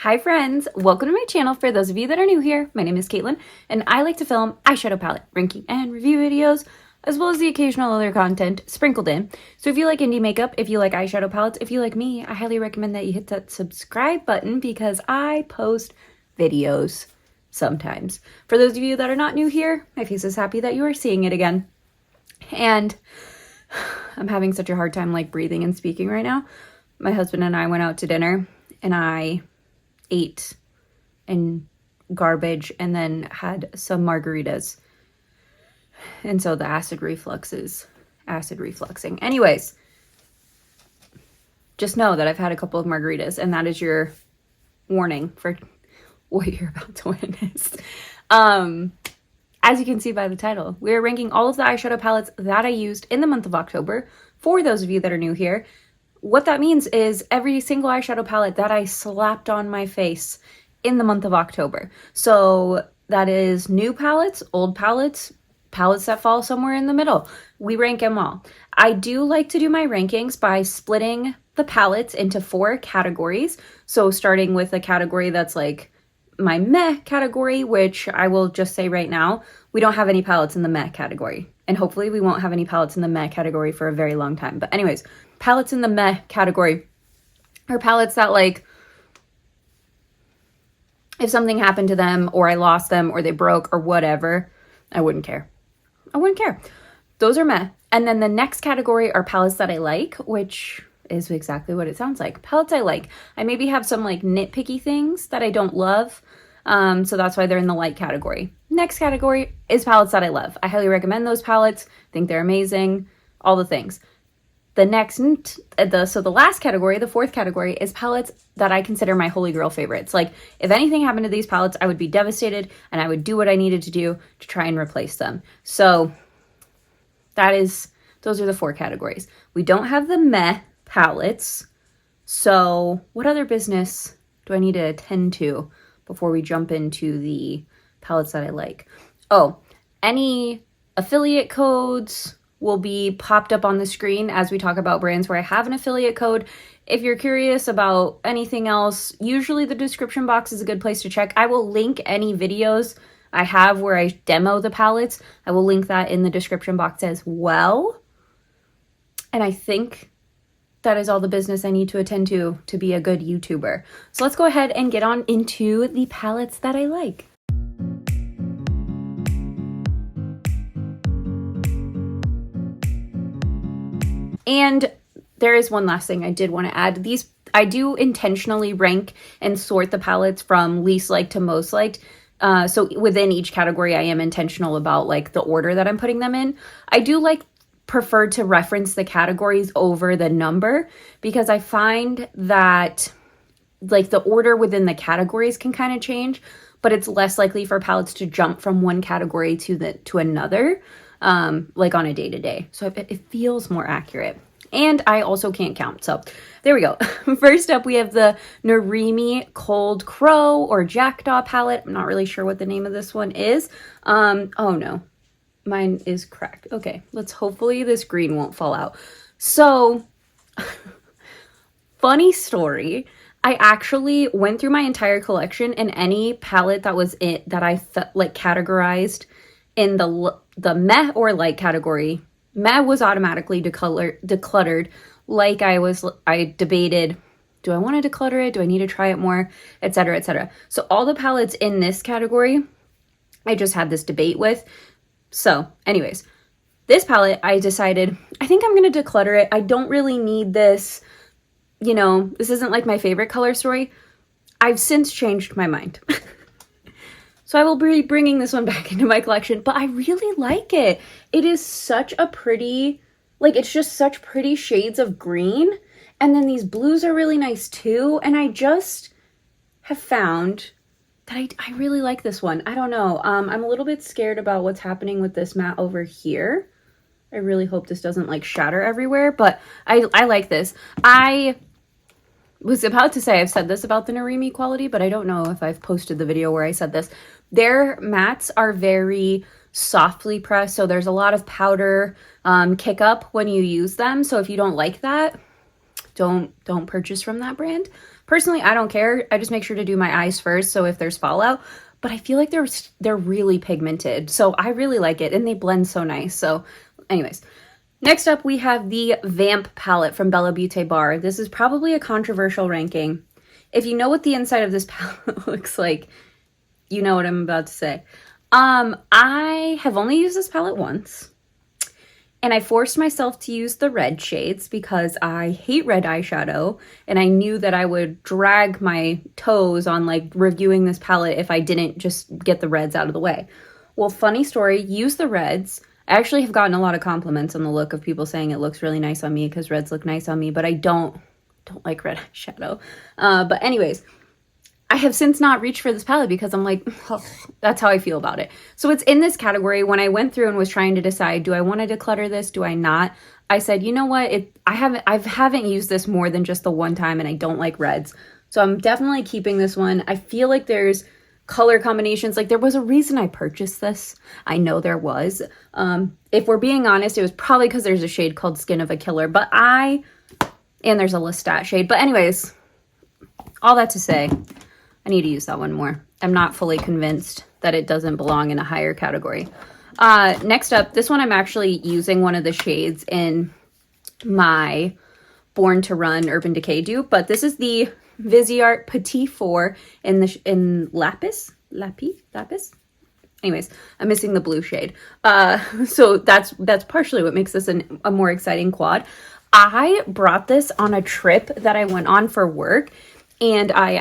Hi friends, welcome to my channel. For those of you that are new here, my name is Katelyn and I like to film eyeshadow palette, ranking and review videos, as well as the occasional other content sprinkled in. So if you like indie makeup, if you like eyeshadow palettes, if you like me, I highly recommend that you hit that subscribe button because I post videos sometimes. For those of you that are not new here, my face is happy that you are seeing it again. And I'm having such a hard time like breathing and speaking right now. My husband and I went out to dinner and I ate and garbage and then had some margaritas, and so the acid reflux is acid refluxing. Anyways, just know that I've had a couple of margaritas and that is your warning for what you're about to witness. As you can see by the title, we're ranking all of the eyeshadow palettes that I used in the month of October. For those of you that are new here, what that means is every single eyeshadow palette that I slapped on my face in the month of October. So that is new palettes, old palettes, palettes that fall somewhere in the middle. We rank them all. I do like to do my rankings by splitting the palettes into 4 categories. So starting with a category that's like my meh category, which I will just say right now, we don't have any palettes in the meh category. And hopefully we won't have any palettes in the meh category for a very long time. But anyways, palettes in the meh category are palettes that, like, if something happened to them or I lost them or they broke or whatever, I wouldn't care. I wouldn't care. Those are meh. And then the next category are palettes that I like, which is exactly what it sounds like. Palettes I like. I maybe have some like nitpicky things that I don't love. So that's why they're in the light category. Next category is palettes that I love. I highly recommend those palettes. Think they're amazing. All the things. The last category, the 4th category, is palettes that I consider my holy grail favorites. Like, if anything happened to these palettes, I would be devastated and I would do what I needed to do to try and replace them. So those are the 4 categories. We don't have the meh palettes. So what other business do I need to attend to before we jump into the palettes that I like? Oh, any affiliate codes will be popped up on the screen as we talk about brands where I have an affiliate code. If you're curious about anything else, usually the description box is a good place to check. I will link any videos I have where I demo the palettes. I will link that in the description box as well. And I think that is all the business I need to attend to be a good YouTuber. So let's go ahead and get on into the palettes that I like. And there is one last thing I did want to add. I do intentionally rank and sort the palettes from least liked to most liked. So within each category, I am intentional about like the order that I'm putting them in. I do prefer to reference the categories over the number because I find that like the order within the categories can kind of change, but it's less likely for palettes to jump from one category to another. Like on a day-to-day. So it feels more accurate. And I also can't count. So there we go. First up, we have the Narimi Cold Crow or Jackdaw palette. I'm not really sure what the name of this one is. Oh no, mine is cracked. Okay, hopefully this green won't fall out. So funny story. I actually went through my entire collection and any palette that I categorized in the meh or light category. Meh was automatically decluttered. Like I debated, do I want to declutter it? Do I need to try it more? Etc, etc. So all the palettes in this category, I just had this debate with. So anyways, this palette, I decided, I think I'm going to declutter it. I don't really need this. You know, this isn't like my favorite color story. I've since changed my mind. So I will be bringing this one back into my collection, but I really like it. It is such a pretty, it's just such pretty shades of green. And then these blues are really nice too. And I just have found that I really like this one. I don't know. I'm a little bit scared about what's happening with this matte over here. I really hope this doesn't shatter everywhere, but I like this. I was about to say I've said this about the Narimi quality, but I don't know if I've posted the video where I said this. Their mattes are very softly pressed, so there's a lot of powder kick up when you use them. So if you don't like that, don't purchase from that brand. Personally, I don't care. I just make sure to do my eyes first, so if there's fallout. But I feel like they're really pigmented, so I really like it, and they blend so nice. So anyways, next up we have the Vamp palette from BellaBeauteBar. This is probably a controversial ranking. If you know what the inside of this palette looks like, you know what I'm about to say. I have only used this palette once. And I forced myself to use the red shades because I hate red eyeshadow. And I knew that I would drag my toes on like reviewing this palette if I didn't just get the reds out of the way. Well, funny story, use the reds. I actually have gotten a lot of compliments on the look of people saying it looks really nice on me because reds look nice on me, but I don't like red eyeshadow. But anyways, I have since not reached for this palette because I'm like, oh, that's how I feel about it. So it's in this category. When I went through and was trying to decide, do I want to declutter this? Do I not? I said, you know what? I haven't used this more than just the one time, and I don't like reds. So I'm definitely keeping this one. I feel like there's color combinations. Like there was a reason I purchased this. I know there was. If we're being honest, it was probably because there's a shade called Skin of a Killer, and there's a Lestat shade. But anyways, all that to say, I need to use that one more. I'm not fully convinced that it doesn't belong in a higher category. Next up, this one I'm actually using one of the shades in my Born to Run Urban Decay dupe, but this is the Viseart Petit 4 in Lapis. Anyways, I'm missing the blue shade. So that's partially what makes this a more exciting quad. I brought this on a trip that I went on for work. And I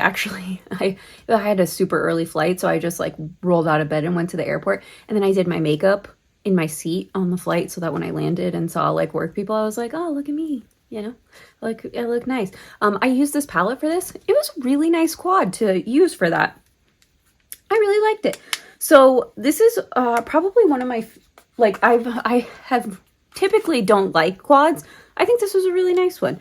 had a super early flight, so I just like rolled out of bed and went to the airport. And then I did my makeup in my seat on the flight so that when I landed and saw like work people, I was like, oh, look at me, you know, like I look nice. I used this palette for this. It was a really nice quad to use for that. I really liked it. So this is probably one of my, like I have typically don't like quads. I think this was a really nice one.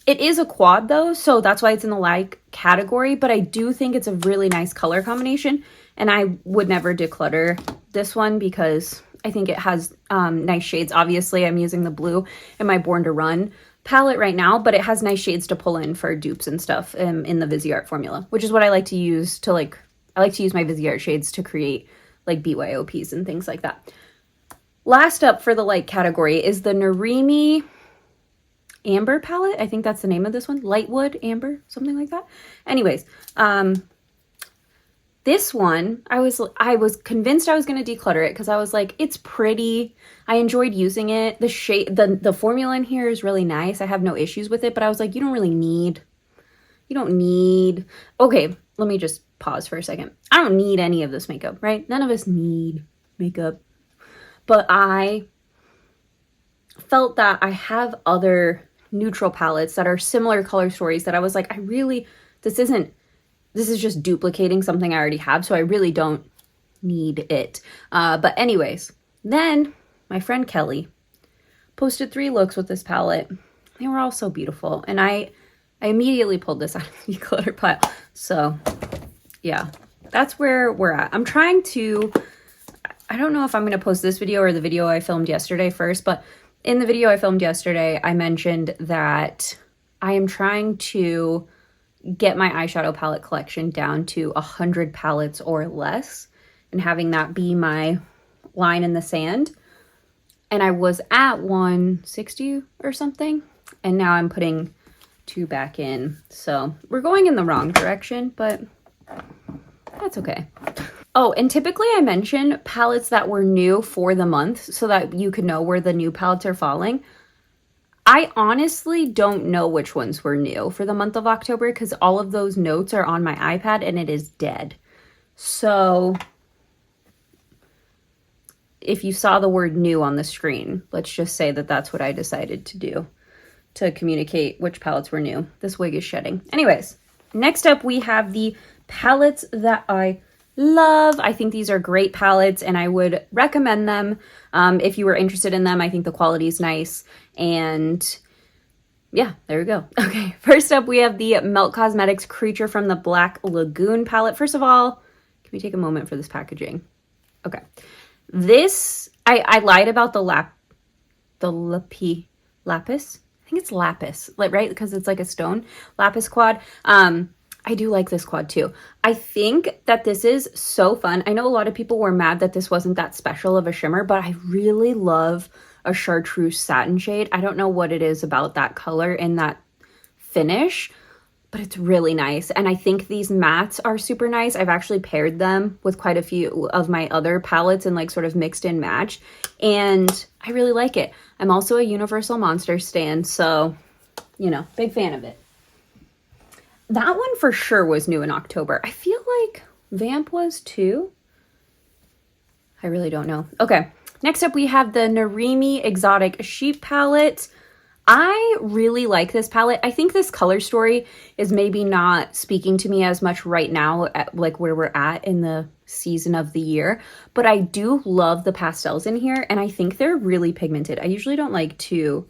It is a quad though, so that's why it's in the like category, but I do think it's a really nice color combination, and I would never declutter this one because I think it has nice shades. Obviously, I'm using the blue in my Born to Run palette right now, but it has nice shades to pull in for dupes and stuff in the Viseart formula, which is what I like to use to I like to use my Viseart shades to create like BYOPs and things like that. Last up for the light category is the Narimi Amber palette. I think that's the name of this one. Lightwood Amber, something like that. Anyways, this one, I was convinced I was going to declutter it because I was like, it's pretty. I enjoyed using it. The shade, the formula in here is really nice. I have no issues with it, but I was like, you don't need, okay, let me just pause for a second. I don't need any of this makeup, right? None of us need makeup, but I felt that I have other neutral palettes that are similar color stories that I was like, this is just duplicating something I already have, so I really don't need it. But anyways, then my friend Kelly posted 3 looks with this palette. They were all so beautiful, and I immediately pulled this out of the declutter pile. So yeah, that's where we're at. I'm trying to, I don't know if I'm going to post this video or the video I filmed yesterday first, but in the video I filmed yesterday, I mentioned that I am trying to get my eyeshadow palette collection down to 100 palettes or less and having that be my line in the sand. And I was at 160 or something, and now I'm putting 2 back in. So we're going in the wrong direction, but that's okay. Oh, and typically I mention palettes that were new for the month so that you can know where the new palettes are falling. I honestly don't know which ones were new for the month of October because all of those notes are on my iPad and it is dead. So if you saw the word new on the screen, let's just say that that's what I decided to do to communicate which palettes were new. This wig is shedding. Anyways, next up we have the palettes that I love. I think these are great palettes and I would recommend them if you were interested in them. I think the quality is nice, and yeah, there we go. Okay, first up we have the Melt Cosmetics Creature from the Black Lagoon palette. First of all, can we take a moment for this packaging? Okay, this I lied about the lapis. I think it's lapis, like, right? Because it's like a stone lapis quad. I do like this quad too. I think that this is so fun. I know a lot of people were mad that this wasn't that special of a shimmer, but I really love a chartreuse satin shade. I don't know what it is about that color and that finish, but it's really nice. And I think these mattes are super nice. I've actually paired them with quite a few of my other palettes and like sort of mixed and matched, and I really like it. I'm also a Universal Monster stan, so, you know, big fan of it. That one for sure was new in October. I feel like Vamp was too. I really don't know. Okay, next up we have the Narimi Exotic Sheep palette. I really like this palette. I think this color story is maybe not speaking to me as much right now, at like where we're at in the season of the year, but I do love the pastels in here, and I think they're really pigmented. I usually don't like to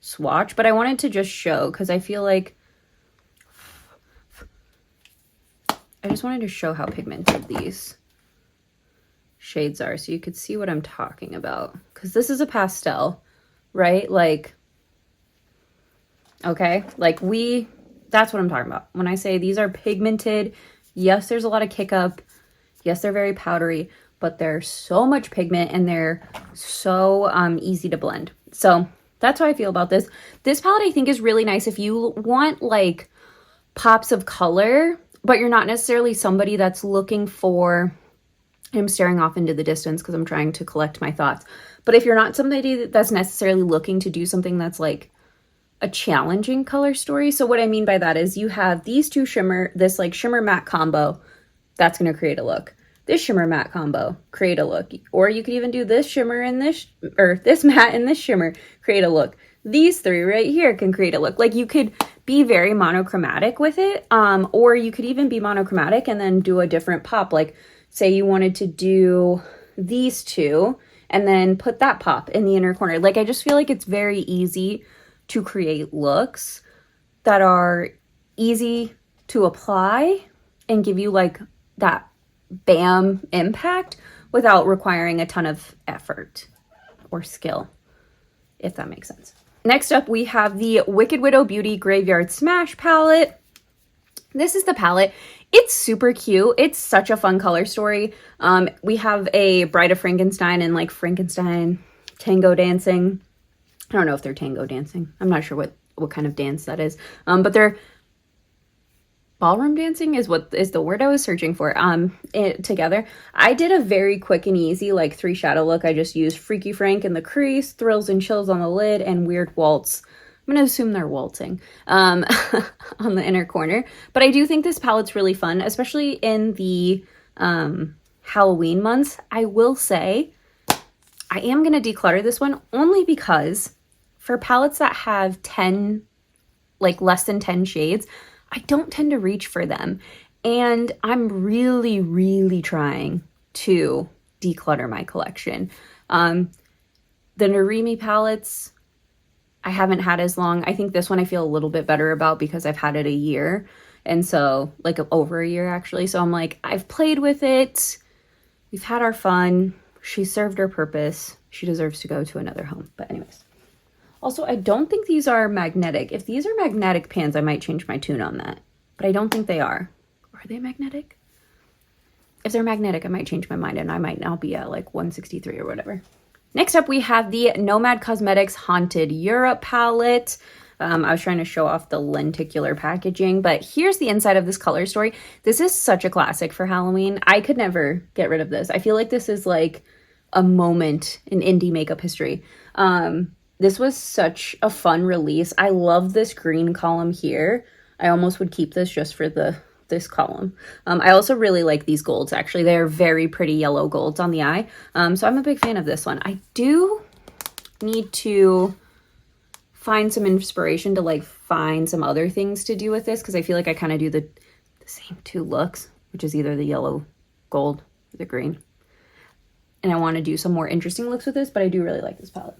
swatch, but I wanted to just show because I feel like I just wanted to show how pigmented these shades are so you could see what I'm talking about. Because this is a pastel, right? Like, okay, like that's what I'm talking about. When I say these are pigmented, yes, there's a lot of kick up. Yes, they're very powdery, but they're so much pigment and they're so easy to blend. So that's how I feel about this. This palette I think is really nice if you want like pops of color, but you're not necessarily somebody that's looking for, I'm staring off into the distance because I'm trying to collect my thoughts. But if you're not somebody that's necessarily looking to do something that's like a challenging color story. So what I mean by that is you have these two this like shimmer matte combo, that's going to create a look. This shimmer matte combo, create a look. Or you could even do this shimmer and this, or this matte and this shimmer, create a look. These three right here can create a look. Like you could be very monochromatic with it, or you could even be monochromatic and then do a different pop. Like say you wanted to do these two and then put that pop in the inner corner. Like I just feel like it's very easy to create looks that are easy to apply and give you like that bam impact without requiring a ton of effort or skill, if that makes sense. Next up, we have the Wicked Widow Beauty Graveyard Smash palette. This is the palette. It's super cute. It's such a fun color story. We have a Bride of Frankenstein and like Frankenstein tango dancing. I don't know if they're tango dancing. I'm not sure what kind of dance that is. But they're ballroom dancing is what is the word I was searching for. Together. I did a very quick and easy like 3 shadow look. I just used Freaky Frank in the crease, Thrills and Chills on the lid, and Weird Waltz. I'm gonna assume they're waltzing on the inner corner. But I do think this palette's really fun, especially in the Halloween months. I will say I am gonna declutter this one only because for palettes that have 10, like less than 10 shades, I don't tend to reach for them. And I'm really, really trying to declutter my collection. The Narimi palettes, I haven't had as long. I think this one I feel a little bit better about because I've had it a year. And so, like over a year actually. So I'm like, I've played with it. We've had our fun. She served her purpose. She deserves to go to another home. But anyways. Also, I don't think these are magnetic. If these are magnetic pans, I might change my tune on that. But I don't think they are. Are they magnetic? If they're magnetic, I might change my mind and I might now be at like 163 or whatever. Next up, we have the Nomad Cosmetics Haunted Europe palette. I was trying to show off the lenticular packaging, but here's the inside of this color story. This is such a classic for Halloween. I could never get rid of this. I feel like this is like a moment in indie makeup history. This was such a fun release. I love this green column here. I almost would keep this just for this column. I also really like these golds, actually. They're very pretty yellow golds on the eye. So I'm a big fan of this one. I do need to find some inspiration to like find some other things to do with this because I feel like I kind of do the same 2 looks, which is either the yellow gold or the green. And I want to do some more interesting looks with this, but I do really like this palette.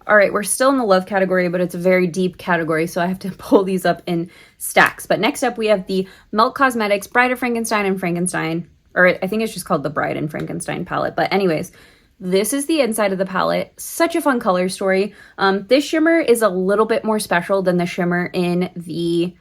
All right, we're still in the love category, but it's a very deep category, so I have to pull these up in stacks. But next up, we have the Melt Cosmetics Bride of Frankenstein and Frankenstein, or I think it's just called the Bride and Frankenstein palette. But anyways, This is the inside of the palette. Such a fun color story. This shimmer is a little bit more special than the shimmer in the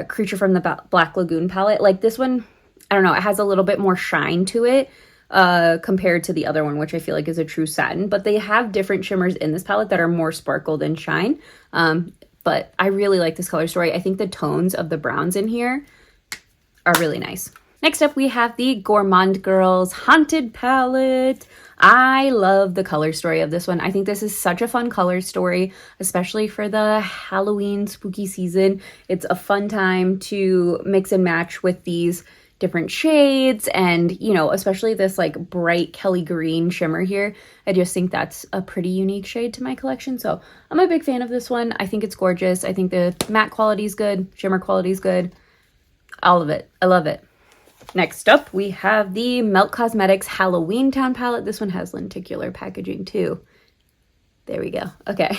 Creature from the Black Lagoon palette. Like this one, I don't know, it has a little bit more shine to it compared to the other one, which I feel like is a true satin. But they have different shimmers in this palette that are more sparkle than shine. But I really like this color story. I think the tones of the browns in here are really nice. Next up, we have the Gourmand Girls Haunted Palette. I love the color story of this one. I think this is such a fun color story, especially for the Halloween spooky season. It's a fun time to mix and match with these different shades and, you know, especially this like bright Kelly green shimmer here. I just think that's a pretty unique shade to my collection. So I'm a big fan of this one. I think it's gorgeous. I think the matte quality is good. Shimmer quality is good. All of it. I love it. Next up, we have the Melt Cosmetics Halloween Town palette. This one has lenticular packaging too. There we go. Okay.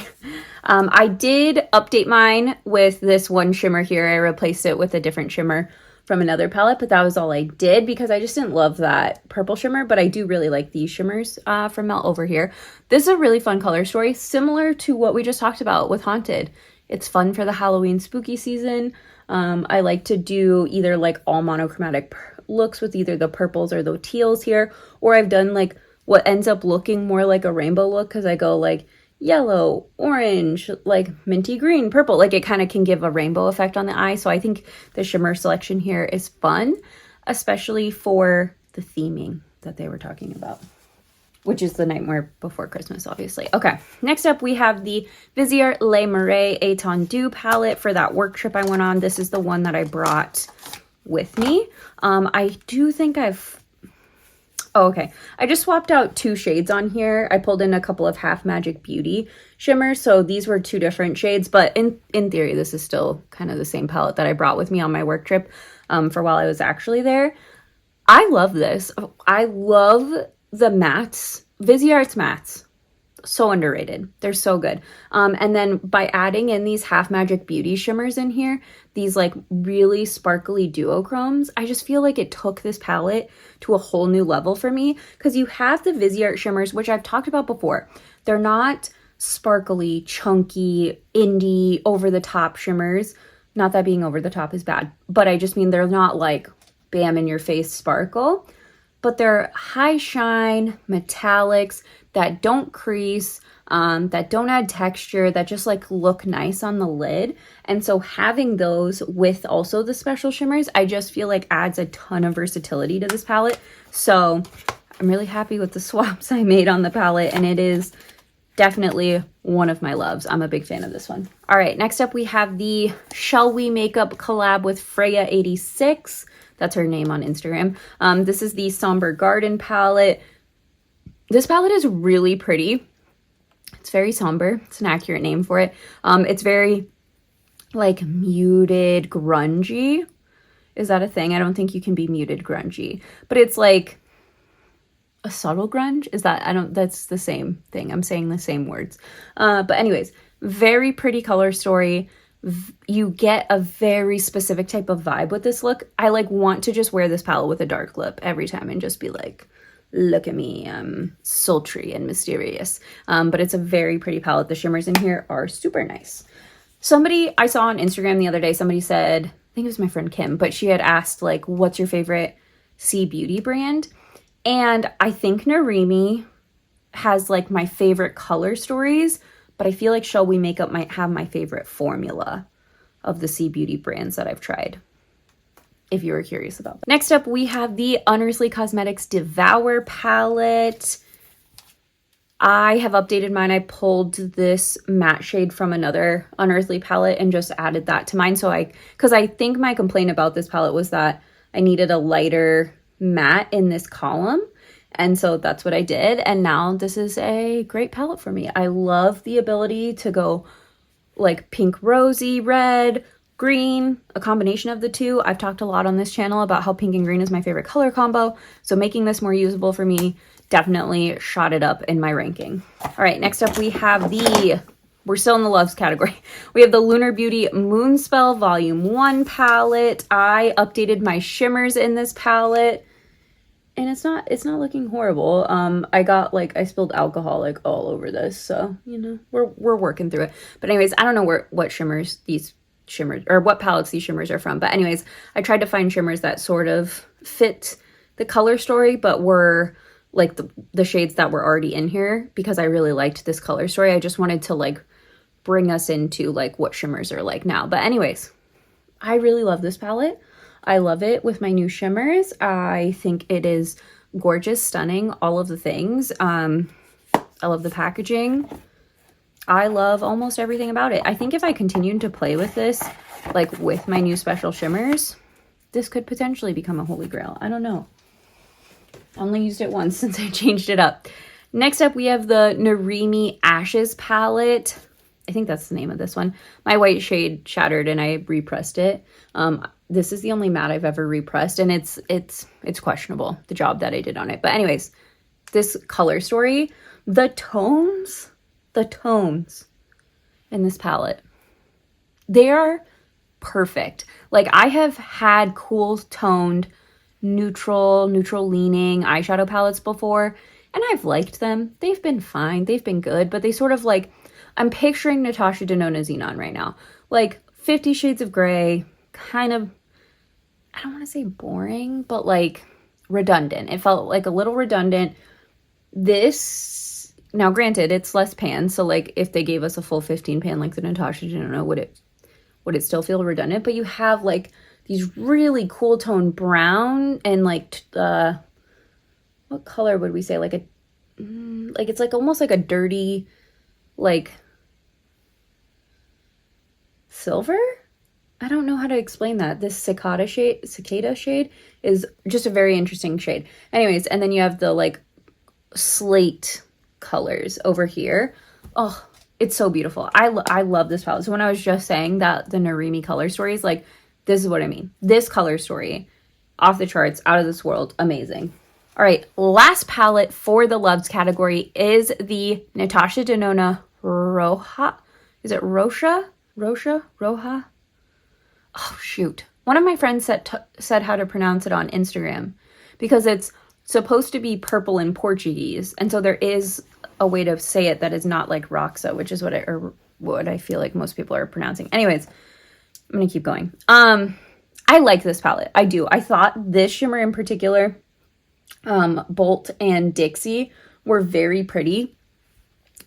I did update mine with this one shimmer here. I replaced it with a different shimmer from another palette, but that was all I did because I just didn't love that purple shimmer, but I do really like these shimmers from Melt over here. This is a really fun color story, similar to what we just talked about with Haunted. It's fun for the Halloween spooky season. I like to do either like all monochromatic looks with either the purples or the teals here, or I've done like what ends up looking more like a rainbow look because I go like yellow, orange, like minty green, purple. Like it kind of can give a rainbow effect on the eye. So I think the shimmer selection here is fun, especially for the theming that they were talking about, which is the Nightmare Before Christmas, obviously. Okay, next up we have the Viseart Le Marais Étendu palette for that work trip I went on. This is the one that I brought with me. I do think oh, okay. I just swapped out 2 shades on here. I pulled in a couple of Half Magic Beauty shimmers, so these were 2 different shades, but in theory, this is still kind of the same palette that I brought with me on my work trip for while I was actually there. I love this. I love the mattes. Viseart's mattes. So underrated. They're so good. And then by adding in these Half Magic Beauty shimmers in here, these like really sparkly duochromes, I just feel like it took this palette to a whole new level for me because you have the Viseart shimmers, which I've talked about before. They're not sparkly, chunky, indie, over-the-top shimmers. Not that being over the top is bad, but I just mean they're not like bam in your face sparkle, but they're high shine metallics that don't crease, that don't add texture, that just like look nice on the lid. And so having those with also the special shimmers, I just feel like adds a ton of versatility to this palette. So I'm really happy with the swaps I made on the palette, and it is definitely one of my loves. I'm a big fan of this one. All right, next up we have the Shall We Makeup collab with Freya86. That's her name on Instagram. This is the Somber Garden palette. This palette is really pretty. It's very somber. It's an accurate name for it. It's very like muted grungy. Is that a thing? I don't think you can be muted grungy, but it's like a subtle grunge. Is that, that's the same thing. I'm saying the same words. But anyways, very pretty color story. You get a very specific type of vibe with this look. I like want to just wear this palette with a dark lip every time and just be like, look at me, I'm sultry and mysterious. But it's a very pretty palette. The shimmers in here are super nice. Somebody I saw on Instagram the other day, somebody said, I think it was my friend Kim, but she had asked like, what's your favorite C Beauty brand? And I think Narimi has like my favorite color stories, but I feel like Shall We Makeup might have my favorite formula of the C Beauty brands that I've tried, if you were curious about that. Next up, we have the Unearthly Cosmetics Devour palette. I have updated mine. I pulled this matte shade from another Unearthly palette and just added that to mine. So because I think my complaint about this palette was that I needed a lighter matte in this column. And so that's what I did. And now this is a great palette for me. I love the ability to go like pink, rosy, red, green, a combination of the two. I've talked a lot on this channel about how pink and green is my favorite color combo. So making this more usable for me definitely shot it up in my ranking. All right, next up we have we're still in the loves category. We have the Lunar Beauty Moonspell Volume 1 palette. I updated my shimmers in this palette. And it's not looking horrible. I spilled alcohol like all over this, so you know, we're working through it. But anyways, I don't know what shimmers these shimmers, or what palettes these shimmers are from. But anyways, I tried to find shimmers that sort of fit the color story, but were like the shades that were already in here, because I really liked this color story. I just wanted to like bring us into like what shimmers are like now. But anyways, I really love this palette. I love it with my new shimmers. I think it is gorgeous, stunning, all of the things. I love the packaging. I love almost everything about it. I think if I continued to play with this, like with my new special shimmers, this could potentially become a holy grail. I don't know. I only used it once since I changed it up. Next up, we have the Narimi Ashes palette. I think that's the name of this one. My white shade shattered and I repressed it. This is the only matte I've ever repressed, and it's questionable, the job that I did on it. But anyways, this color story, the tones in this palette, they are perfect. Like, I have had cool toned, neutral leaning eyeshadow palettes before, and I've liked them. They've been fine. They've been good, but they sort of like, I'm picturing Natasha Denona Xenon right now. Like 50 Shades of Grey, kind of, I don't want to say boring, but like redundant. It felt like a little redundant. This, now granted, it's less pan, so like if they gave us a full 15 pan like the Natasha Denona, would it still feel redundant? But you have like these really cool tone brown and like what color would we say? Like it's like almost like a dirty like silver. I don't know how to explain that. This cicada shade is just a very interesting shade. Anyways, and then you have the like slate colors over here. Oh, it's so beautiful. I love this palette. So when I was just saying that the Narimi color story is like, this is what I mean. This color story, off the charts, out of this world, amazing. All right, last palette for the loves category is the Natasha Denona Roja. Is it Roja? Roja? Oh, shoot. One of my friends said how to pronounce it on Instagram, because it's supposed to be purple in Portuguese. And so there is a way to say it that is not like Roxa, which is what I feel like most people are pronouncing. Anyways, I'm going to keep going. I like this palette. I do. I thought this shimmer in particular, Bolt and Dixie, were very pretty.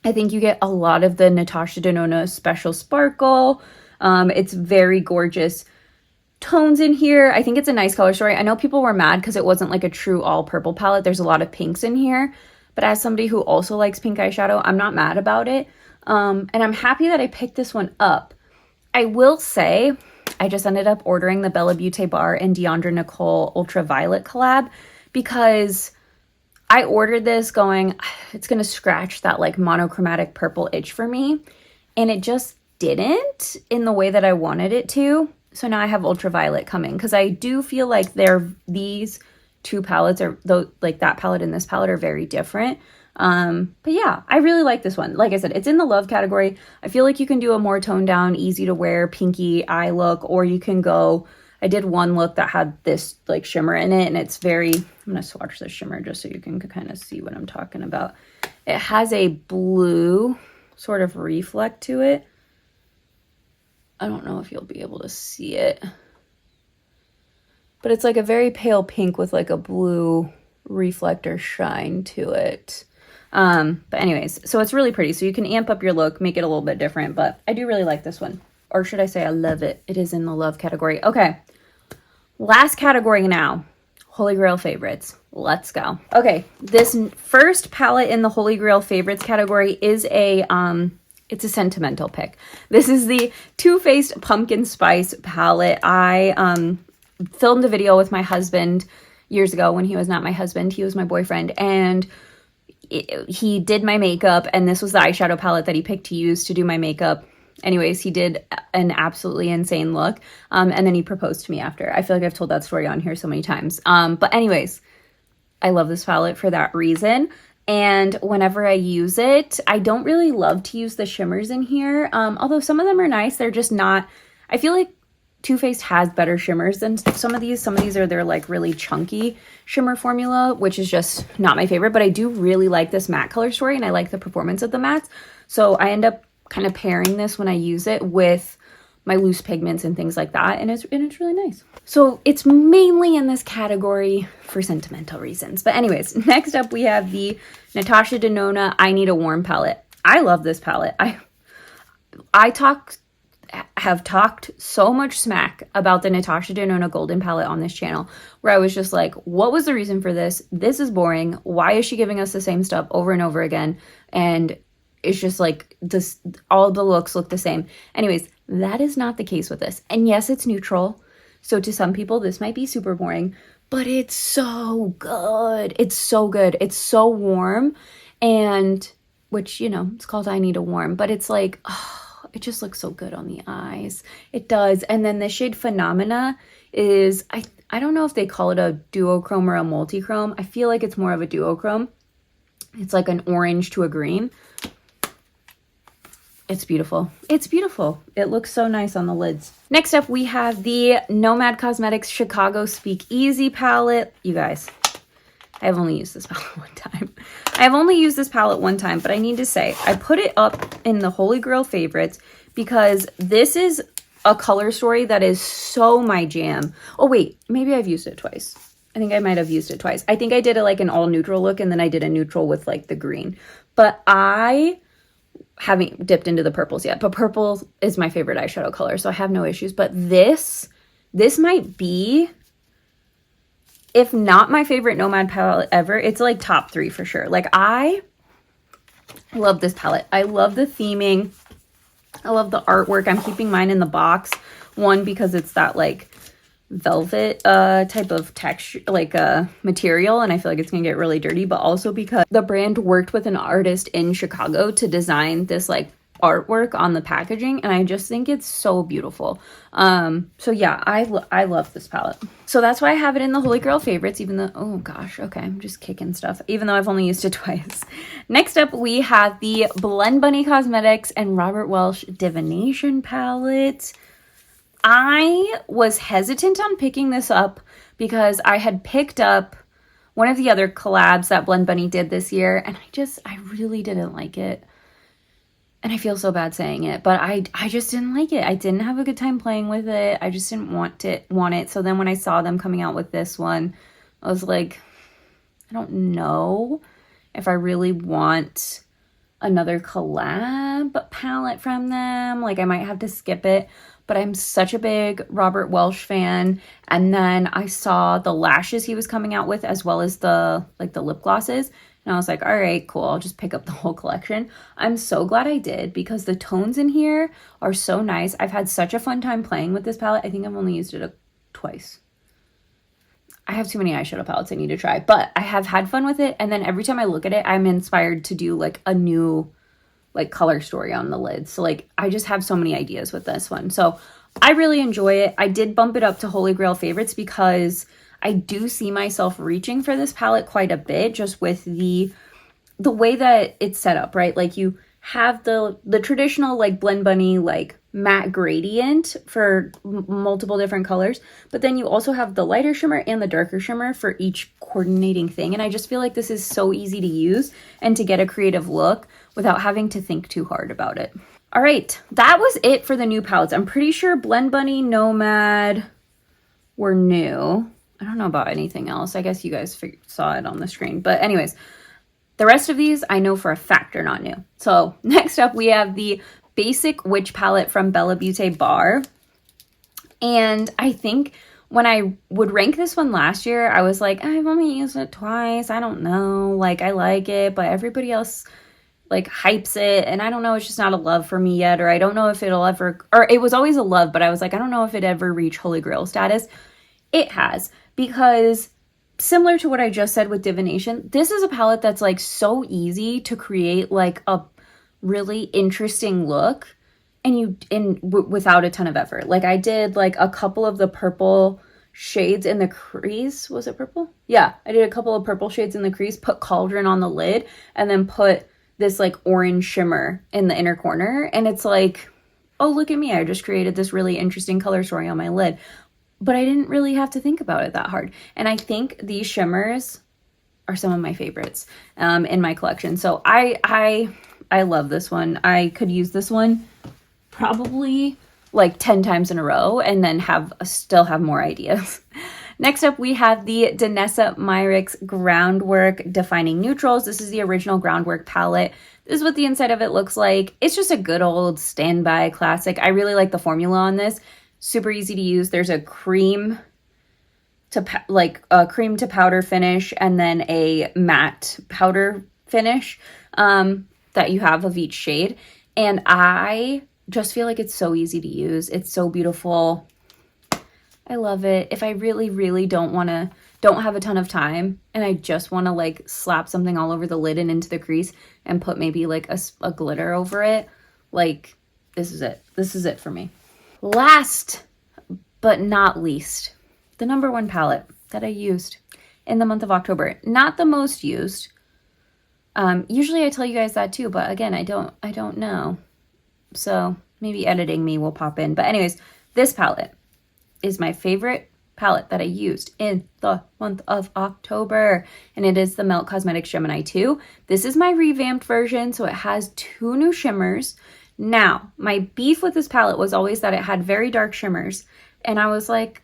I think you get a lot of the Natasha Denona Special Sparkle. It's very gorgeous tones in here. I think it's a nice color story. I know people were mad because it wasn't like a true all purple palette. There's a lot of pinks in here. But as somebody who also likes pink eyeshadow, I'm not mad about it. And I'm happy that I picked this one up. I will say, I just ended up ordering the BellaBeauteBar and Deandra Nicole Ultraviolet collab, because I ordered this going, it's going to scratch that like monochromatic purple itch for me. And it just didn't in the way that I wanted it to. So now I have Ultraviolet coming, because I do feel like these two palettes are, though, like that palette and this palette are very different. But yeah, I really like this one. Like I said, it's in the love category. I feel like you can do a more toned down, easy to wear, pinky eye look, or you can go, I did one look that had this like shimmer in it, and it's very, I'm going to swatch this shimmer just so you can kind of see what I'm talking about. It has a blue sort of reflect to it. I don't know if you'll be able to see it, but it's like a very pale pink with like a blue reflector shine to it. But anyways, so it's really pretty. So you can amp up your look, make it a little bit different, but I do really like this one. Or should I say I love it? It is in the love category. Okay. Last category now. Holy Grail favorites. Let's go. Okay. This first palette in the Holy Grail favorites category is it's a sentimental pick. This is the Too Faced Pumpkin Spice palette. I filmed a video with my husband years ago when he was not my husband. He was my boyfriend, and he did my makeup, and this was the eyeshadow palette that he picked to use to do my makeup. Anyways, he did an absolutely insane look, and then he proposed to me after. I feel like I've told that story on here so many times. But anyways, I love this palette for that reason. And whenever I use it, I don't really love to use the shimmers in here. Although some of them are nice, they're just not, I feel like Too Faced has better shimmers than some of these. Some of these are their like really chunky shimmer formula, which is just not my favorite, but I do really like this matte color story and I like the performance of the mattes. So I end up kind of pairing this when I use it with my loose pigments and things like that, and it's really nice. So it's mainly in this category for sentimental reasons. But anyways, next up we have the Natasha Denona I Need a Warm palette. I love this palette. I have talked so much smack about the Natasha Denona Golden palette on this channel, where I was just like, what was the reason for this? This is boring. Why is she giving us the same stuff over and over again? And it's just like this, all the looks look the same. Anyways, that is not the case with this. And yes, it's neutral. So to some people, this might be super boring, but it's so good. It's so good. It's so warm. And which, you know, it's called I Need a Warm, but it's like, oh, it just looks so good on the eyes. It does. And then the shade Phenomena is, I don't know if they call it a duochrome or a multichrome. I feel like it's more of a duochrome. It's like an orange to a green. It's beautiful. It's beautiful. It looks so nice on the lids. Next up, we have the Nomad Cosmetics Chicago Speakeasy palette. You guys, I've only used this palette one time. I've only used this palette one time, but I need to say, I put it up in the Holy Grail favorites because this is a color story that is so my jam. Oh wait, maybe I've used it twice. I think I might have used it twice. I think I did it like an all neutral look and then I did a neutral with like the green. But I haven't dipped into the purples yet, but purple is my favorite eyeshadow color, so I have no issues. But this might be, if not my favorite Nomad palette ever, it's like top 3 for sure. Like, I love this palette. I love the theming. I love the artwork. I'm keeping mine in the box. One, because it's that like velvet type of texture, like material, and I feel like it's gonna get really dirty, but also because the brand worked with an artist in Chicago to design this like artwork on the packaging, and I just think it's so beautiful. So yeah, I love this palette. So that's why I have it in the Holy Grail favorites, even though, oh gosh, okay, I'm just kicking stuff, even though I've only used it twice. Next up, we have the Blend Bunny Cosmetics and Robert Welsh Divination palette. I was hesitant on picking this up because I had picked up one of the other collabs that Blend Bunny did this year, and I really didn't like it. And I feel so bad saying it, but I just didn't like it. I didn't have a good time playing with it. I just didn't want it. So then when I saw them coming out with this one, I was like, I don't know if I really want another collab palette from them. Like, I might have to skip it. But I'm such a big Robert Welsh fan. And then I saw the lashes he was coming out with, as well as the lip glosses. And I was like, all right, cool. I'll just pick up the whole collection. I'm so glad I did because the tones in here are so nice. I've had such a fun time playing with this palette. I think I've only used it twice. I have too many eyeshadow palettes I need to try, but I have had fun with it. And then every time I look at it, I'm inspired to do like a new like color story on the lids. So like, I just have so many ideas with this one. So I really enjoy it. I did bump it up to Holy Grail favorites because I do see myself reaching for this palette quite a bit, just with the way that it's set up, right? Like, you have the traditional like Blend Bunny like matte gradient for multiple different colors, but then you also have the lighter shimmer and the darker shimmer for each coordinating thing. And I just feel like this is so easy to use and to get a creative look without having to think too hard about it. All right, that was it for the new palettes. I'm pretty sure Blend Bunny, Nomad were new. I don't know about anything else. I guess you guys saw it on the screen. But anyways, the rest of these I know for a fact are not new. So next up, we have the Basic Witch palette from BellaBeauteBar. And I think when I would rank this one last year, I was like, I've only used it twice. I don't know. Like, I like it, but everybody else like hypes it, and I don't know, it's just not a love for me yet, or I don't know if it'll ever, or it was always a love, but I was like, I don't know if it ever reach Holy Grail status. It has, because similar to what I just said with Divination, this is a palette that's like so easy to create like a really interesting look and without a ton of effort. Like, I did like a couple of the purple shades in the crease. Was it purple? Yeah, I did a couple of purple shades in the crease, put Cauldron on the lid, and then put this like orange shimmer in the inner corner. And it's like, oh, look at me, I just created this really interesting color story on my lid. But I didn't really have to think about it that hard. And I think these shimmers are some of my favorites in my collection. So I love this one. I could use this one probably like 10 times in a row and then still have more ideas. Next up, we have the Danessa Myricks Groundwork Defining Neutrals. This is the original Groundwork palette. This is what the inside of it looks like. It's just a good old standby classic. I really like the formula on this. Super easy to use. There's a cream to powder finish and then a matte powder finish that you have of each shade. And I just feel like it's so easy to use. It's so beautiful. I love it. If I really, really don't have a ton of time and I just want to like slap something all over the lid and into the crease and put maybe like a glitter over it, like this is it. This is it for me. Last but not least, the number one palette that I used in the month of October. Not the most used. Usually I tell you guys that too, but again, I don't know. So maybe editing me will pop in. But anyways, this palette is my favorite palette that I used in the month of October. And it is the Melt Cosmetics Gemini 2. This is my revamped version, so it has 2 new shimmers. Now, my beef with this palette was always that it had very dark shimmers. And I was like,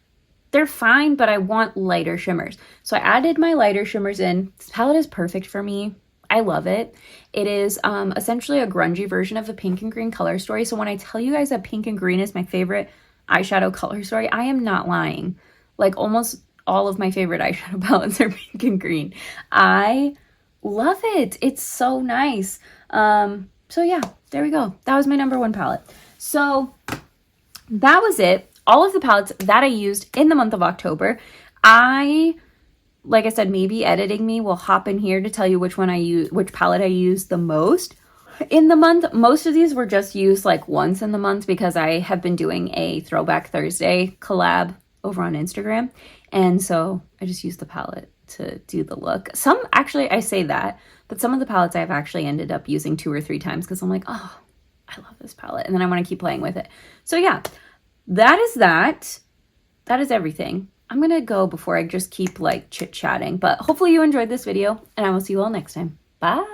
they're fine, but I want lighter shimmers. So I added my lighter shimmers in. This palette is perfect for me. I love it. It is essentially a grungy version of the pink and green color story. So when I tell you guys that pink and green is my favorite eyeshadow color story, I am not lying. Like almost all of my favorite eyeshadow palettes are pink and green. I love it. It's so nice. So yeah, there we go. That was my number one palette. So that was it. All of the palettes that I used in the month of October. Like I said, maybe editing me will hop in here to tell you which palette I used the most in the month. Most of these were just used like once in the month because I have been doing a Throwback Thursday collab over on Instagram. And so I just used the palette to do the look. Some, actually, I say that, but some of the palettes I've actually ended up using 2 or 3 times because I'm like, oh, I love this palette. And then I want to keep playing with it. So yeah, that is that. That is everything. I'm going to go before I just keep like chit-chatting. But hopefully you enjoyed this video and I will see you all next time. Bye.